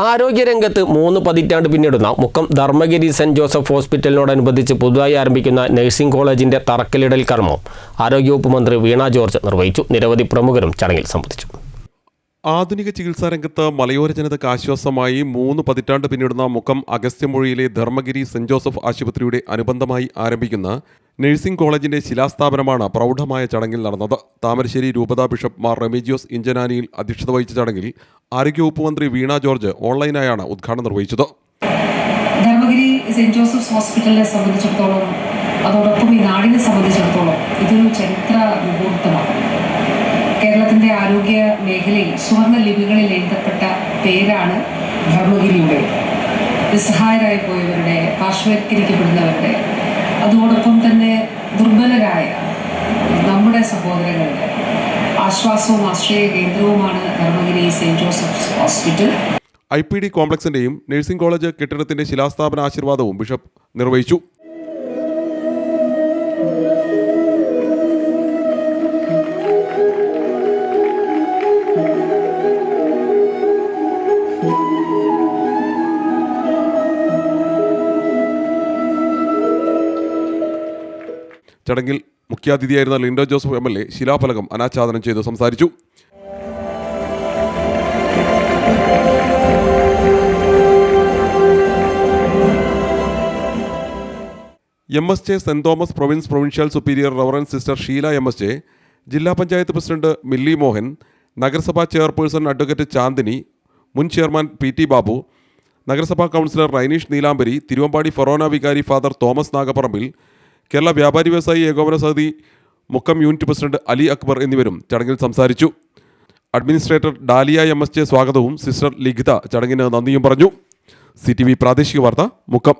ആരോഗ്യരംഗത്ത് 3 പതിറ്റാണ്ട് പിന്നിടുന്ന Mukkam Dharmagiri saint Joseph ഹോസ്പിറ്റലിനോടനുബന്ധിച്ച് പുതുതായി ആരംഭിക്കുന്ന നഴ്സിംഗ് കോളേജിന്റെ തറക്കല്ലിടൽ കർമ്മം ആരോഗ്യവകുപ്പ് മന്ത്രി വീണ ജോർജ് നിർവഹിച്ചു. നിരവധി പ്രമുഖരും ചടങ്ങിൽ സംബന്ധിച്ചു. ആധുനിക ചികിത്സാ രംഗത്ത് മലയോര ജനതയ്ക്ക് ആശ്വാസമായി 3 പതിറ്റാണ്ട് പിന്നിടുന്ന മുക്കം അഗസ്ത്യമൊഴിയിലെ ധർമ്മഗിരി സെന്റ് ജോസഫ് ആശുപത്രിയുടെ അനുബന്ധമായി ആരംഭിക്കുന്ന നഴ്സിംഗ് കോളേജിന്റെ ശിലാസ്ഥാപനമാണ് പ്രൗഢമായ ചടങ്ങിൽ നടന്നത്. താമരശ്ശേരി രൂപതാ ബിഷപ്പ് മാർ റെമീജിയോസ് ഇഞ്ചനാനിയിൽ അധ്യക്ഷത വഹിച്ച ചടങ്ങിൽ ആരോഗ്യവകുപ്പ് മന്ത്രി വീണ ജോർജ് ഓൺലൈനായാണ് ഉദ്ഘാടനം നിർവഹിച്ചത്. ധർമ്മഗിരി സെന്റ് ജോസഫ് ഹോസ്പിറ്റലിനെ സംബന്ധിച്ചിടത്തോളം, അതോടൊപ്പം ഈ നാടിനെ സംബന്ധിച്ചിടത്തോളം ഇതൊരു ചരിത്ര മുഹൂർത്തമാണ്. കേരളത്തിന്റെ ആരോഗ്യ മേഖലയിൽ സുവർണ്ണ ലിപികളിൽ എഴുതപ്പെട്ട പേരാണ് ധർമ്മഗിരിയുടെ. നിസ്സഹായരായി പോയവരുടെ, പാർശ്വവൽക്കരിക്കപ്പെടുന്നവരുടെ, അതോടൊപ്പം തന്നെ ദുർബലരായ നമ്മുടെ സഹോദരങ്ങളുടെ ആശ്വാസവും ആശ്രയ കേന്ദ്രവുമാണ് Dharmagiri saint Joseph hospital. IPD കോംപ്ലക്സിന്റെയും നഴ്സിംഗ് കോളേജ് കെട്ടിടത്തിന്റെ ശിലാസ്ഥാപന ആശീർവാദവും ബിഷപ്പ് നിർവഹിച്ചു. ചടങ്ങിൽ മുഖ്യാതിഥിയായിരുന്ന ലിൻഡോ ജോസഫ് MLA ശിലാഫലകം അനാച്ഛാദനം ചെയ്തു സംസാരിച്ചു. MSJ saint Thomas provincial superior reverend sister Sheela MSJ, ജില്ലാ പഞ്ചായത്ത് പ്രസിഡന്റ് മില്ലി മോഹൻ, നഗരസഭാ ചെയർപേഴ്സൺ അഡ്വക്കേറ്റ് ചാന്ദിനി, മുൻ ചെയർമാൻ PT ബാബു, നഗരസഭാ കൗൺസിലർ റൈനീഷ് നീലാംബരി, തിരുവമ്പാടി ഫൊറോന വികാരി ഫാദർ തോമസ് നാഗപ്പറമ്പിൽ, കേരള വ്യാപാരി വ്യവസായി ഏകോപന സമിതി മുക്കം യൂണിറ്റ് പ്രസിഡന്റ് അലി അക്ബർ എന്നിവരും ചടങ്ങിൽ സംസാരിച്ചു. അഡ്മിനിസ്ട്രേറ്റർ ഡാലിയ MSJ സ്വാഗതവും സിസ്റ്റർ ലിഖിത ചടങ്ങിന് നന്ദിയും പറഞ്ഞു. CTV പ്രാദേശിക വാർത്ത മുക്കം.